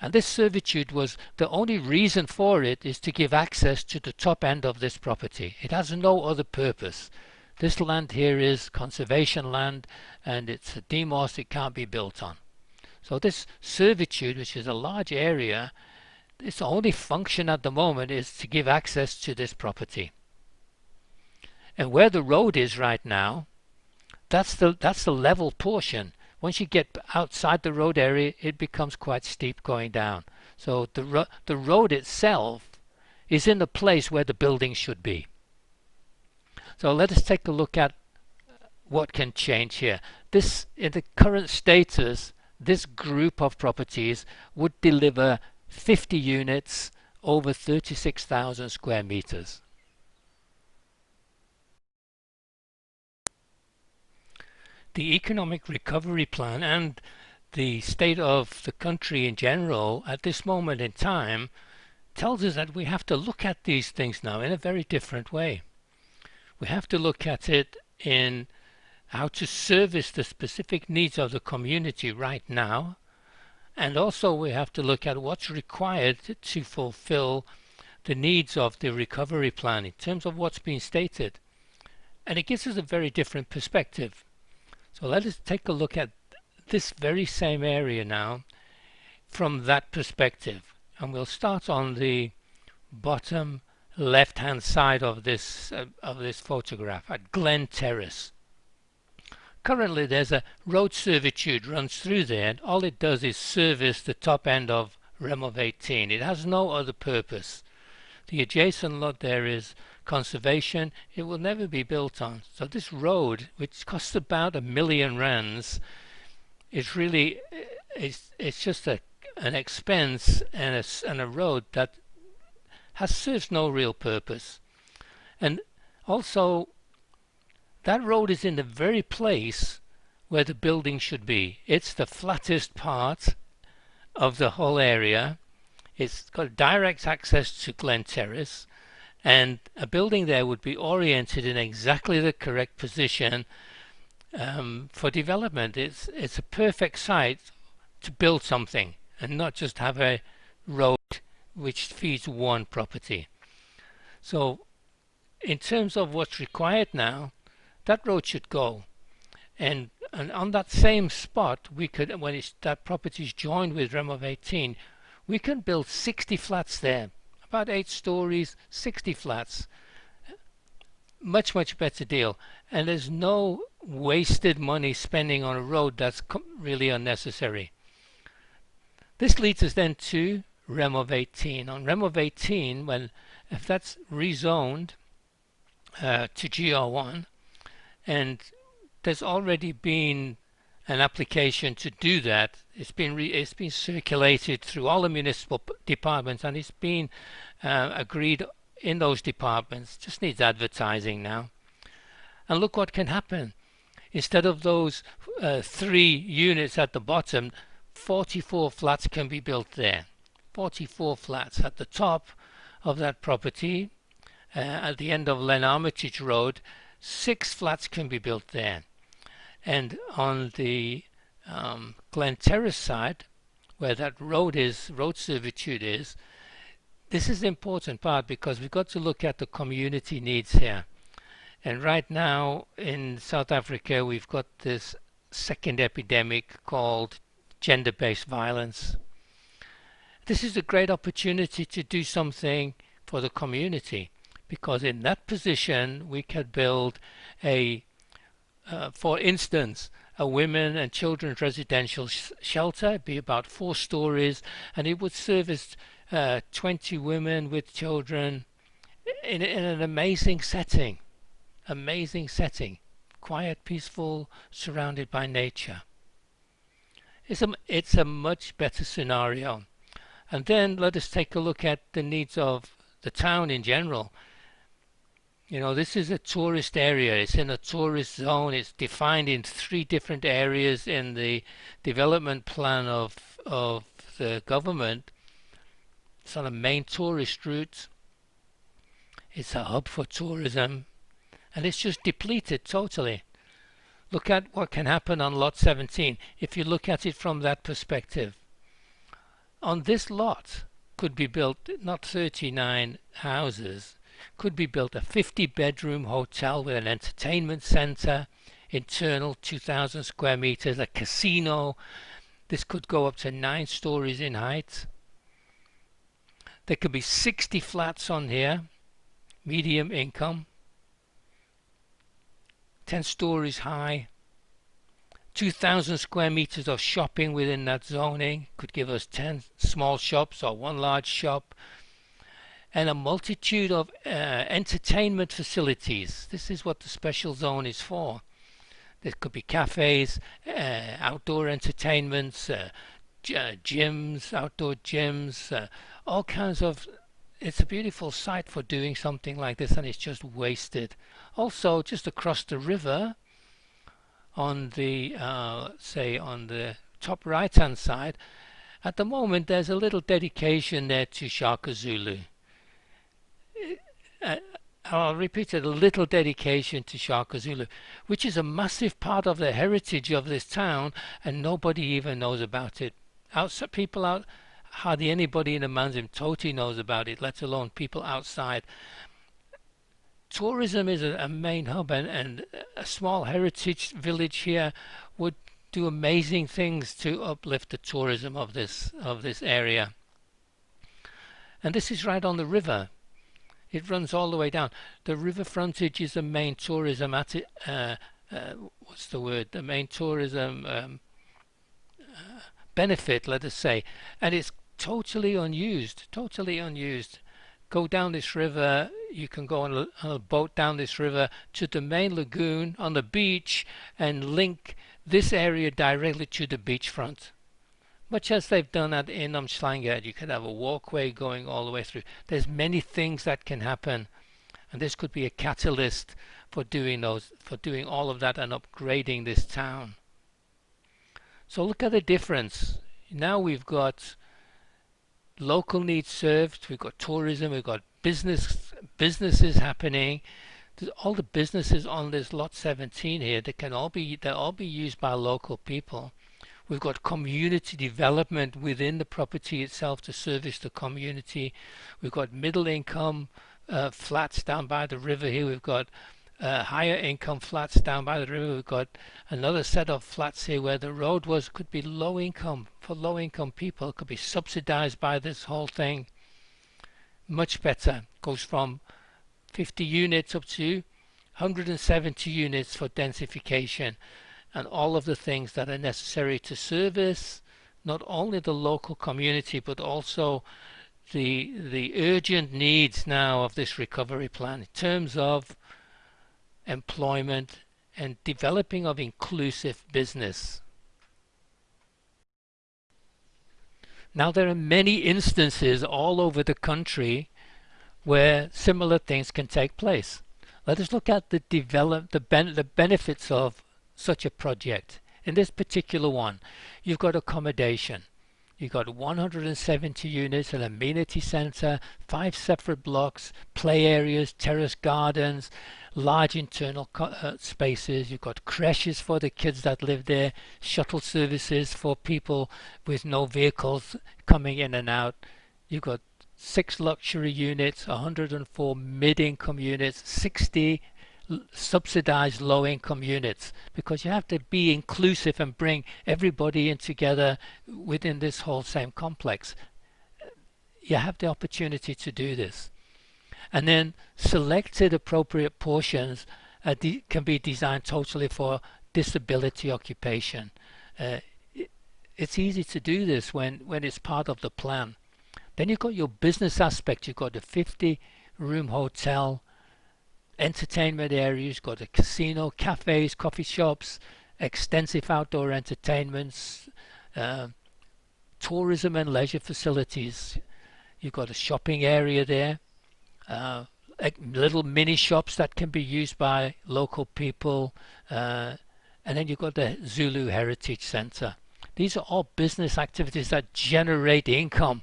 And this servitude was, the only reason for it is to give access to the top end of this property. It has no other purpose. This land here is conservation land, and it's a demos, it can't be built on. So this servitude, which is a large area, its only function at the moment is to give access to this property. And where the road is right now, that's the level portion. Once you get outside the road area, it becomes quite steep going down. So the road itself is in the place where the building should be. So let us take a look at what can change here. This, in the current status, this group of properties would deliver 50 units over 36,000 square meters. The economic recovery plan and the state of the country in general at this moment in time tells us that we have to look at these things now in a very different way. We have to look at it in how to service the specific needs of the community right now, and also we have to look at what's required to fulfill the needs of the recovery plan in terms of what's been stated. And it gives us a very different perspective. So let us take a look at this very same area now from that perspective, and we'll start on the bottom left hand side of this photograph at Glen Terrace. Currently there's a road servitude runs through there, and all it does is service the top end of Remov 18. It has no other purpose. The adjacent lot there is conservation. It will never be built on. So this road, which costs about R1 million, is really it's just an expense and a road that serves no real purpose. And also that road is in the very place where the building should be. It's the flattest part of the whole area. It's got direct access to Glen Terrace, and a building there would be oriented in exactly the correct position for development. It's a perfect site to build something and not just have a road which feeds one property. So in terms of what's required now, that road should go, and on that same spot we could, when that property is joined with Remov 18, we can build 60 flats there, about 8 stories, 60 flats. Much better deal, and there's no wasted money spending on a road that's really unnecessary. This leads us then to Remov 18. On Remov 18, if that's rezoned to GR1, and there's already been an application to do that. It's been circulated through all the municipal departments, and it's been agreed in those departments. Just needs advertising now. And look what can happen. Instead of those 3 units at the bottom, 44 flats can be built there. 44 flats at the top of that property. At the end of Len Armitage Road, 6 flats can be built there. And on the Glen Terrace side, where that road servitude is, this is the important part, because we've got to look at the community needs here. And right now in South Africa we've got this second epidemic called gender-based violence. This is a great opportunity to do something for the community, because in that position we can build for instance, a women and children's residential shelter. It'd be about 4 stories, and it would service 20 women with children in an amazing setting. Quiet, peaceful, surrounded by nature. It's a much better scenario. And then let us take a look at the needs of the town in general. You know, this is a tourist area. It's in a tourist zone. It's defined in 3 different areas in the development plan of the government. It's on a main tourist route. It's a hub for tourism, and it's just depleted totally. Look at what can happen on lot 17 if you look at it from that perspective. On this lot could be built not 39 houses, could be built a 50-bedroom hotel with an entertainment center, internal 2,000 square meters, a casino. This could go up to 9 stories in height. There could be 60 flats on here, medium income, 10 stories high, 2,000 square meters of shopping within that zoning could give us 10 small shops or one large shop, and a multitude of entertainment facilities. This is what the special zone is for. There could be cafes, outdoor entertainments, gyms, outdoor gyms, all kinds of. It's a beautiful site for doing something like this, and it's just wasted. Also, just across the river, on the say on the top right hand side, at the moment there's a little dedication there to Shaka Zulu. I'll repeat it, a little dedication to Shaka Zulu, which is a massive part of the heritage of this town, and nobody even knows about it. Hardly anybody in the Manzimtoti knows about it, let alone people outside. Tourism is a main hub, and a small heritage village here would do amazing things to uplift the tourism of this area. And this is right on the river. It runs all the way down. The river frontage is the main tourism what's the word? The main tourism benefit, let us say, and it's totally unused. Totally unused. Go down this river. You can go on a boat down this river to the main lagoon on the beach and link this area directly to the beachfront. Much as they've done at Innomschlangen, you could have a walkway going all the way through. There's many things that can happen, and this could be a catalyst for doing all of that and upgrading this town. So look at the difference. Now we've got local needs served, we've got tourism, we've got businesses happening. All the businesses on this lot 17 here, they'll all be used by local people. We've got community development within the property itself to service the community. We've got middle income flats down by the river here. We've got higher income flats down by the river. We've got another set of flats here where the road could be low income, for low income people. It could be subsidized by this whole thing. Much better. Goes from 50 units up to 170 units for densification, and all of the things that are necessary to service not only the local community but also the urgent needs now of this recovery plan in terms of employment and developing of inclusive business. Now there are many instances all over the country where similar things can take place. Let us look at the benefits of such a project. In this particular one, you've got accommodation. You've got 170 units, an amenity center, 5 separate blocks, play areas, terrace gardens, large internal spaces. You've got creches for the kids that live there, shuttle services for people with no vehicles coming in and out. You've got 6 luxury units, 104 mid-income units, 60 subsidized low-income units, because you have to be inclusive and bring everybody in together within this whole same complex. You have the opportunity to do this, and then selected appropriate portions can be designed totally for disability occupation. It's easy to do this when it's part of the plan. Then you've got your business aspect. You've got the 50-room hotel, entertainment areas, got a casino, cafes, coffee shops, extensive outdoor entertainments, tourism and leisure facilities. You've got a shopping area there, little mini shops that can be used by local people, and then you've got the Zulu Heritage Center. These are all business activities that generate income.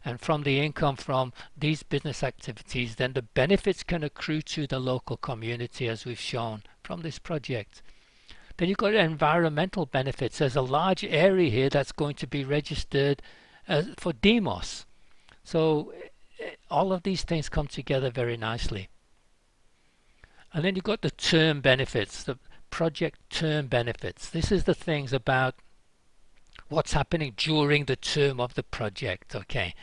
And from the income from these business activities, then the benefits can accrue to the local community, as we've shown from this project. Then you've got environmental benefits. There's a large area here that's going to be registered for DEMOS. So all of these things come together very nicely. And then you've got the term benefits, the project term benefits. This is the things about what's happening during the term of the project. Okay,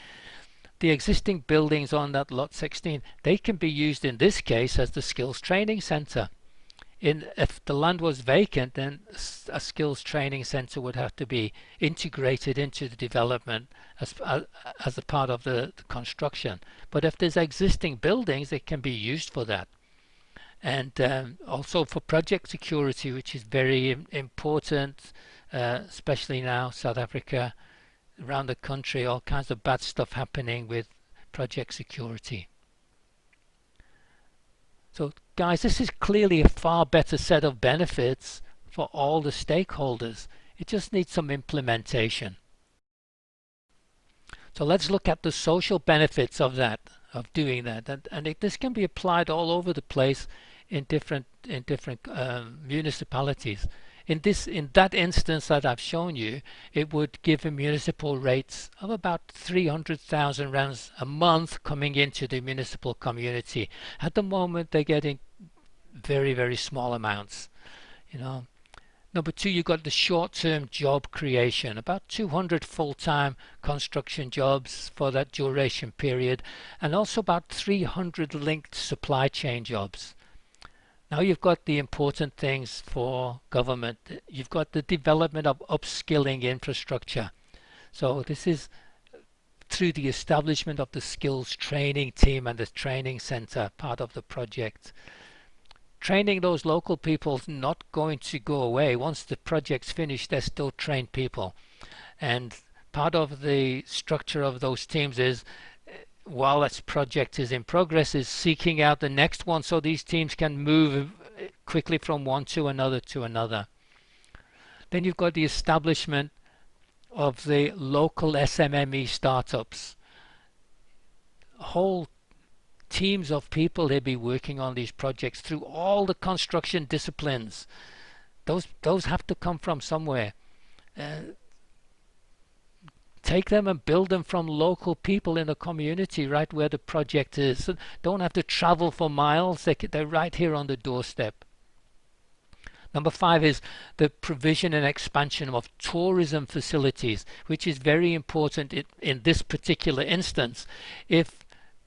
the existing buildings on that lot 16, they can be used in this case as the skills training center. If the land was vacant, then a skills training center would have to be integrated into the development as a part of the construction. But if there's existing buildings, it can be used for that. And also for project security, which is very important, especially now, South Africa, around the country, all kinds of bad stuff happening with project security. So guys, this is clearly a far better set of benefits for all the stakeholders. It just needs some implementation. So let's look at the social benefits of that, of doing that. And this can be applied all over the place in different municipalities. In that instance that I've shown you, it would give a municipal rates of about 300,000 rands a month coming into the municipal community. At the moment, they're getting very, very small amounts. You know. Number two, you've got the short-term job creation, about 200 full-time construction jobs for that duration period, and also about 300 linked supply chain jobs. Now you've got the important things for government. You've got the development of upskilling infrastructure. So this is through the establishment of the skills training team and the training center, part of the project. Training those local people is not going to go away. Once the project's finished, they're still trained people. And part of the structure of those teams is, while this project is in progress, is seeking out the next one so these teams can move quickly from one to another to another. Then you've got the establishment of the local SMME startups. Whole teams of people, they'll be working on these projects through all the construction disciplines. Those have to come from somewhere. Take them and build them from local people in the community, right where the project is. So don't have to travel for miles. They're right here on the doorstep. Number 5 is the provision and expansion of tourism facilities, which is very important in this particular instance. If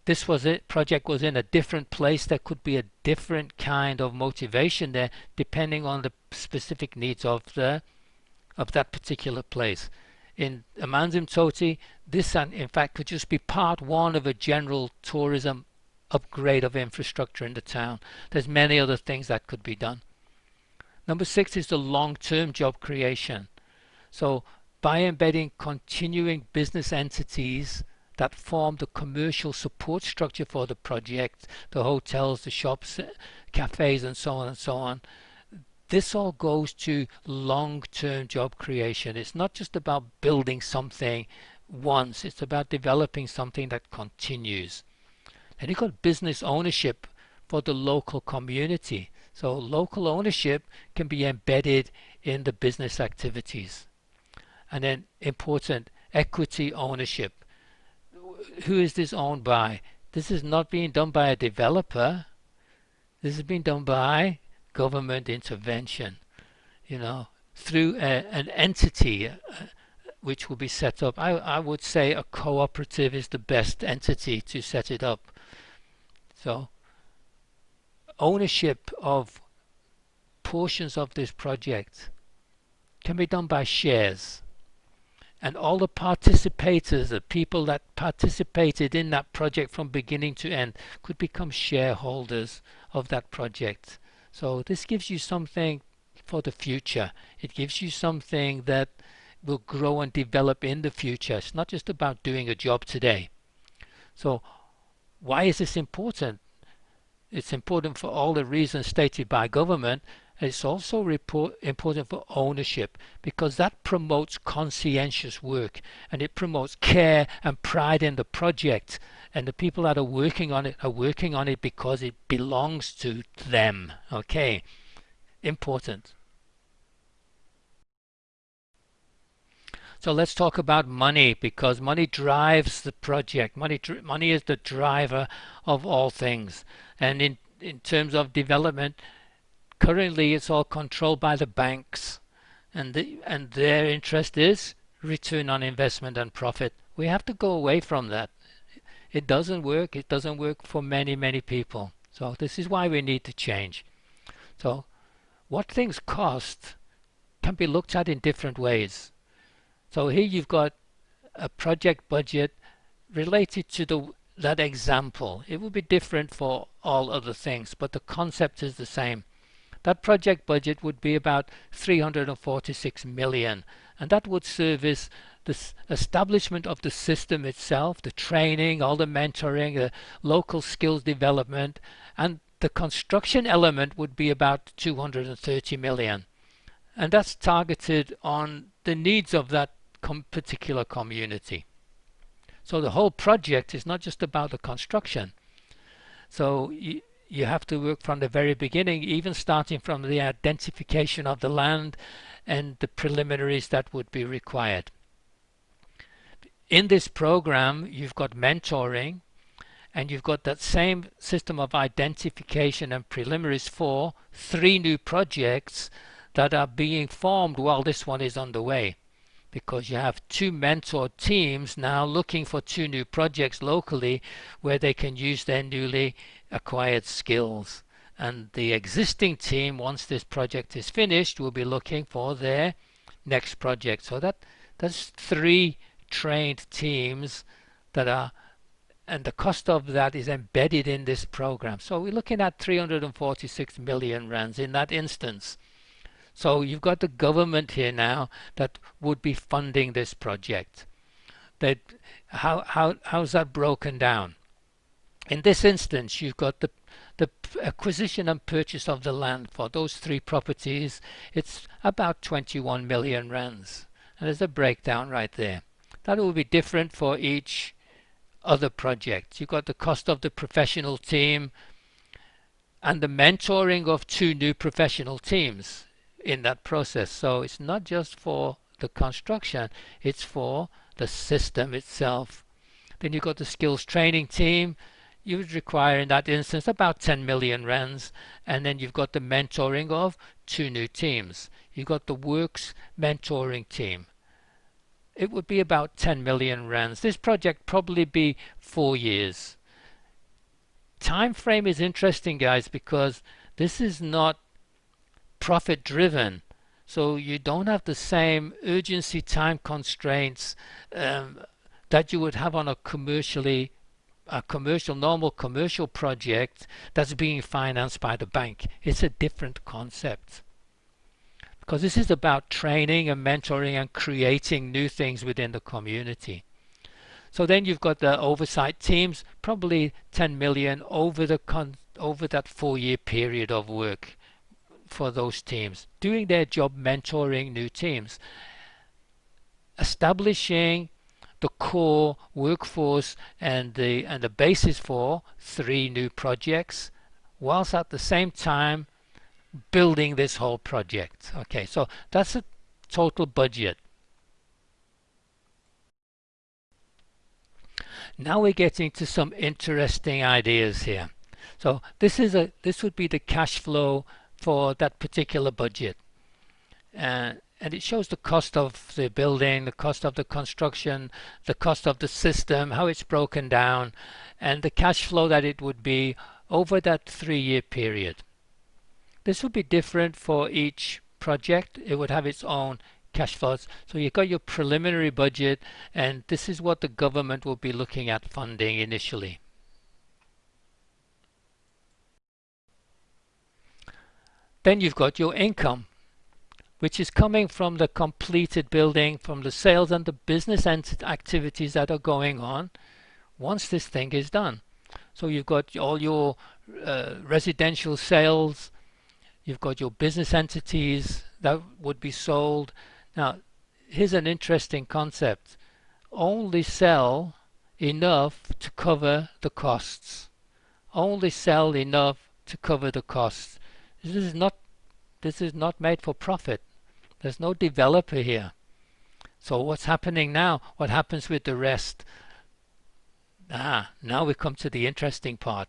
this project was in a different place, there could be a different kind of motivation there, depending on the specific needs of that particular place. In Amanzimtoti, this in fact could just be part one of a general tourism upgrade of infrastructure in the town. There's many other things that could be done. Number 6 is the long-term job creation. So by embedding continuing business entities that form the commercial support structure for the project, the hotels, the shops, cafes, and so on, this all goes to long-term job creation. It's not just about building something once, it's about developing something that continues. And you've got business ownership for the local community. So local ownership can be embedded in the business activities. And then important, equity ownership. Who is this owned by? This is not being done by a developer. This is being done by government intervention, through an entity which will be set up. I would say a cooperative is the best entity to set it up. So ownership of portions of this project can be done by shares. And all the participators, the people that participated in that project from beginning to end, could become shareholders of that project. So this gives you something for the future. It gives you something that will grow and develop in the future. It's not just about doing a job today. So why is this important? It's important for all the reasons stated by government. It's also important for ownership, because that promotes conscientious work, and it promotes care and pride in the project, and the people that are working on it because it belongs to them. Okay, important. So let's talk about money, because money drives the project. Money is the driver of all things. And in terms of development, currently it's all controlled by the banks, and their interest is return on investment and profit. We have to go away from that. It doesn't work. It doesn't work for many people. So this is why we need to change. So what things cost can be looked at in different ways. So here you've got a project budget related to that example. It will be different for all other things, but the concept is the same. That project budget would be about 346 million, and that would service the establishment of the system itself, the training, all the mentoring, the local skills development, and the construction element would be about 230 million. And that's targeted on the needs of that particular community. So the whole project is not just about the construction. So you have to work from the very beginning, even starting from the identification of the land and the preliminaries that would be required. In this program, you've got mentoring, and you've got that same system of identification and preliminaries for 3 new projects that are being formed while this one is underway. Because you have 2 mentor teams now looking for 2 new projects locally where they can use their newly acquired skills. And the existing team, once this project is finished, will be looking for their next project. So that's 3 trained teams that are, and the cost of that is embedded in this program. So we're looking at 346 million rands in that instance. So you've got the government here now that would be funding this project. That how's that broken down? In this instance, you've got the acquisition and purchase of the land for those 3 properties. It's about 21 million rands, and there's a breakdown right there. That will be different for each other project. You've got the cost of the professional team and the mentoring of 2 new professional teams in that process. So it's not just for the construction, it's for the system itself. Then you've got the skills training team. You would require in that instance about 10 million rands, and then you've got the mentoring of 2 new teams. You've got the works mentoring team. It would be about 10 million rands. This project probably be 4 years. Time frame is interesting, guys, because this is not profit driven, so you don't have the same urgency time constraints that you would have on a normal commercial project that's being financed by the bank. It's a different concept because this is about training and mentoring and creating new things within the community. So then you've got the oversight teams, probably 10 million over that 4-year period of work for those teams, doing their job mentoring new teams, establishing the core workforce and the basis for 3 new projects, whilst at the same time building this whole project. Okay, so that's a total budget. Now we're getting to some interesting ideas here. So this would be the cash flow for that particular budget, and it shows the cost of the building, the cost of the construction, the cost of the system, how it's broken down, and the cash flow that it would be over that 3-year period. This would be different for each project. It would have its own cash flows. So you've got your preliminary budget, and this is what the government will be looking at funding initially. Then you've got your income, which is coming from the completed building, from the sales and the business activities that are going on once this thing is done. So you've got all your residential sales, you've got your business entities that would be sold. Now, here's an interesting concept. Only sell enough to cover the costs. Only sell enough to cover the costs. This is not made for profit. There's no developer here. So what's happening now? What happens with the rest? Now we come to the interesting part.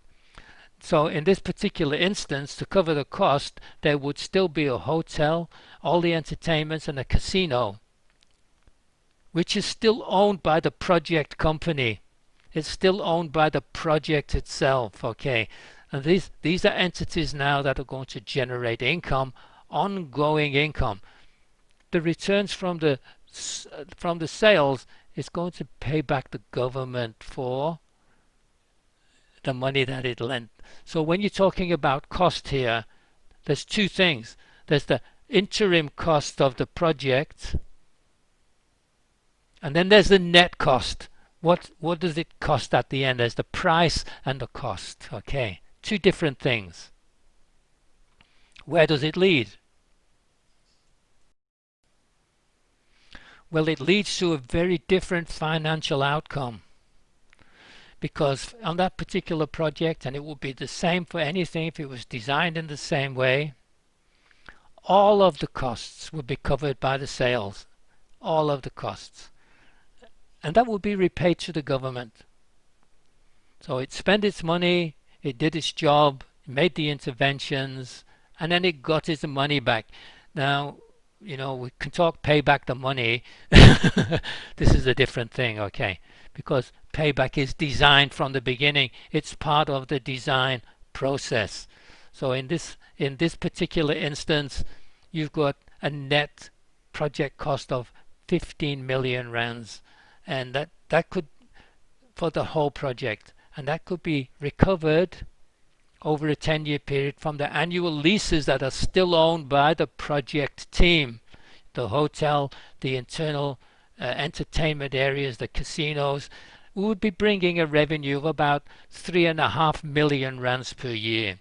So in this particular instance, to cover the cost, there would still be a hotel, all the entertainments, and a casino, which is still owned by the project company. It's still owned by the project itself. Okay. And these are entities now that are going to generate income ongoing income. The returns from the sales is going to pay back the government for the money that it lent. So when you're talking about cost here, there's two things. There's the interim cost of the project, and then there's the net cost. What does it cost at the end? There's the price and the cost. Okay, two different things. Where does it lead? Well, it leads to a very different financial outcome, because on that particular project, and it would be the same for anything if it was designed in the same way, all of the costs would be covered by the sales, all of the costs, and that would be repaid to the government. So it spent its money, it did its job, it made the interventions, and then it got its money back. Now, you know, we can talk pay back the money. This is a different thing, okay, because payback is designed from the beginning. It's part of the design process. So in this particular instance, you've got a net project cost of 15 million rands, and that could, for the whole project, and that could be recovered over a 10-year period from the annual leases that are still owned by the project team, the hotel, the internal entertainment areas, the casinos. We would be bringing a revenue of about 3.5 million rands per year,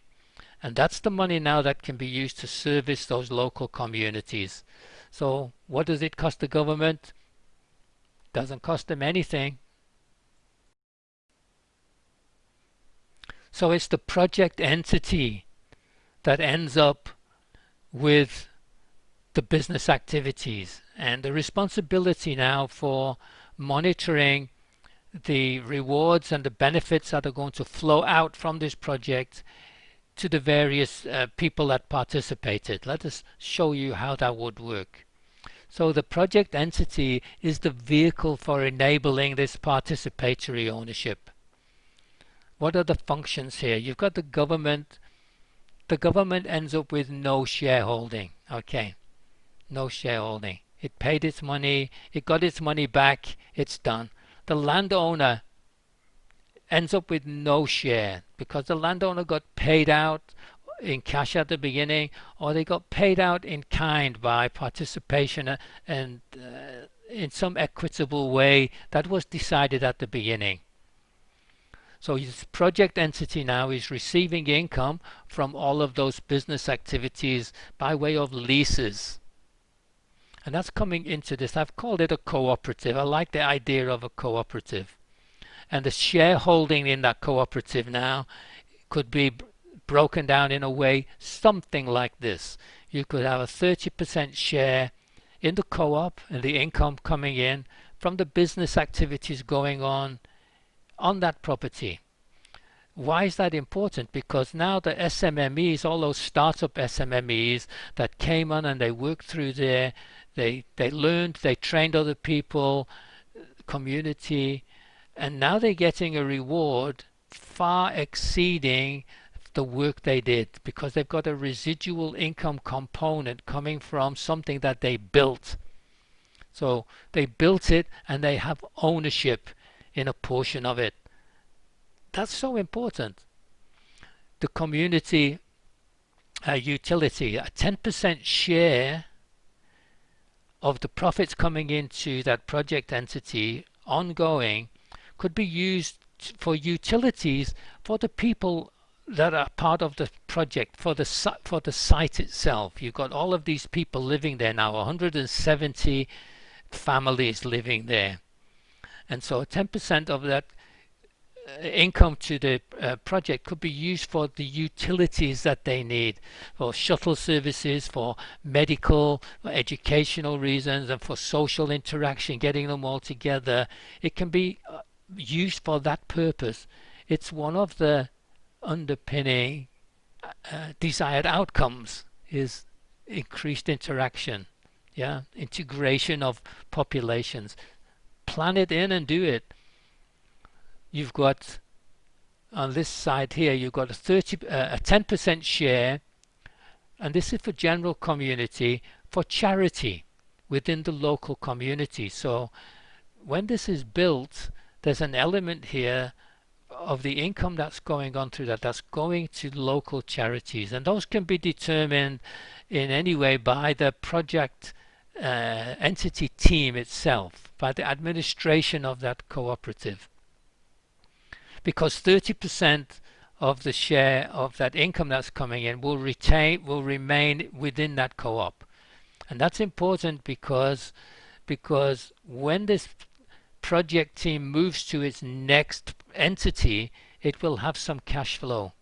and that's the money now that can be used to service those local communities. So what does it cost the government? Doesn't cost them anything. So it's the project entity that ends up with the business activities, and the responsibility now for monitoring the rewards and the benefits that are going to flow out from this project to the various people that participated. Let us show you how that would work. So the project entity is the vehicle for enabling this participatory ownership. What are the functions here? You've got the government. The government ends up with no shareholding. Okay, no shareholding. It paid its money, it got its money back, it's done. The landowner ends up with no share, because the landowner got paid out in cash at the beginning, or they got paid out in kind by participation and in some equitable way that was decided at the beginning. So this project entity now is receiving income from all of those business activities by way of leases. And that's coming into this. I've called it a cooperative. I like the idea of a cooperative. And the shareholding in that cooperative now could be broken down in a way something like this. You could have a 30% share in the co-op and the income coming in from the business activities going on that property. Why is that important? Because now the SMMEs, all those startup SMMEs that came on and they worked through there, they learned, they trained other people, community, and now they're getting a reward far exceeding the work they did, because they've got a residual income component coming from something that they built. So they built it and they have ownership in a portion of it. That's so important. The community utility, a 10% share of the profits coming into that project entity ongoing could be used for utilities for the people that are part of the project, for the site itself. You've got all of these people living there now, 170 families living there, and so 10% of that income to the project could be used for the utilities that they need, for shuttle services, for medical, for educational reasons, and for social interaction, getting them all together. It can be used for that purpose. It's one of the underpinning desired outcomes, is increased interaction, integration of populations. Plan it in and do it. You've got on this side here, you've got a 10% share and this is for general community, for charity within the local community. So when this is built, there's an element here of the income that's going on through that's going to local charities, and those can be determined in any way by the project entity team itself, by the administration of that cooperative, because 30% of the share of that income that's coming in will remain within that co-op. And that's important because when this project team moves to its next entity, it will have some cash flow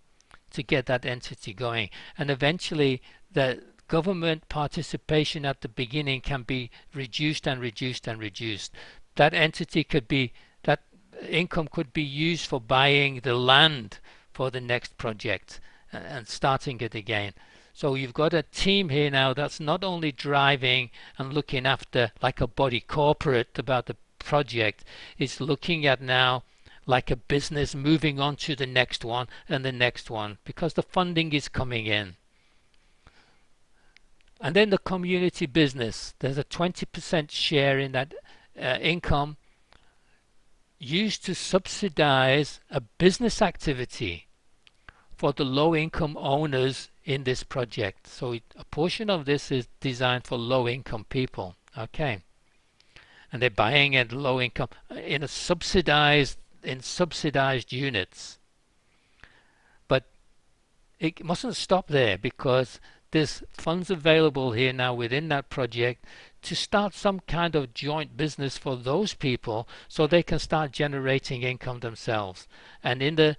to get that entity going, and eventually the government participation at the beginning can be reduced and reduced and reduced. That entity could be, that income could be used for buying the land for the next project and starting it again. So you've got a team here now that's not only driving and looking after like a body corporate about the project, it's looking at now like a business moving on to the next one and the next one, because the funding is coming in. And then the community business, there's a 20% share in that income used to subsidize a business activity for the low-income owners in this project. So a portion of this is designed for low-income people. Okay, and they're buying at low income in subsidized units. But it mustn't stop there, because there's funds available here now within that project to start some kind of joint business for those people, so they can start generating income themselves. And in the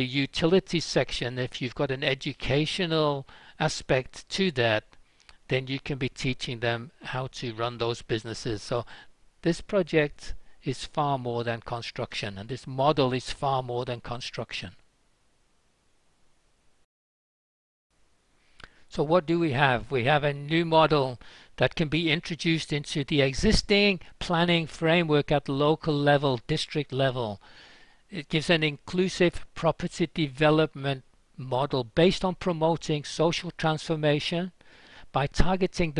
utility section, if you've got an educational aspect to that, then you can be teaching them how to run those businesses. So this project is far more than construction, and this model is far more than construction. So what do we have? We have a new model that can be introduced into the existing planning framework at local level, district level. It gives an inclusive property development model based on promoting social transformation by targeting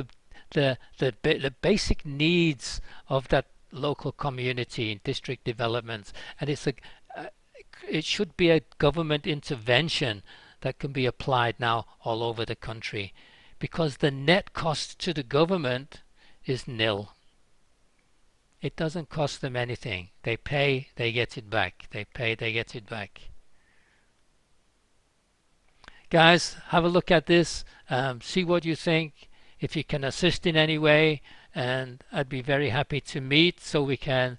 the basic needs of that local community in district developments. And it should be a government intervention that can be applied now all over the country, because the net cost to the government is nil. It doesn't cost them anything. They pay, they get it back. They pay, they get it back. Guys, have a look at this, see what you think, if you can assist in any way, and I'd be very happy to meet so we can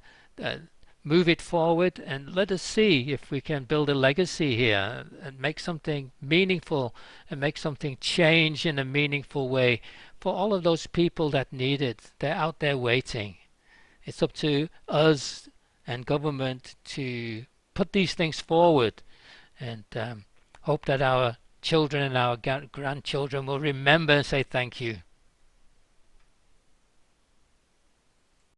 move it forward, and let us see if we can build a legacy here and make something meaningful and make something change in a meaningful way for all of those people that need it. They're out there waiting. It's up to us and government to put these things forward, and hope that our children and our grandchildren will remember and say thank you.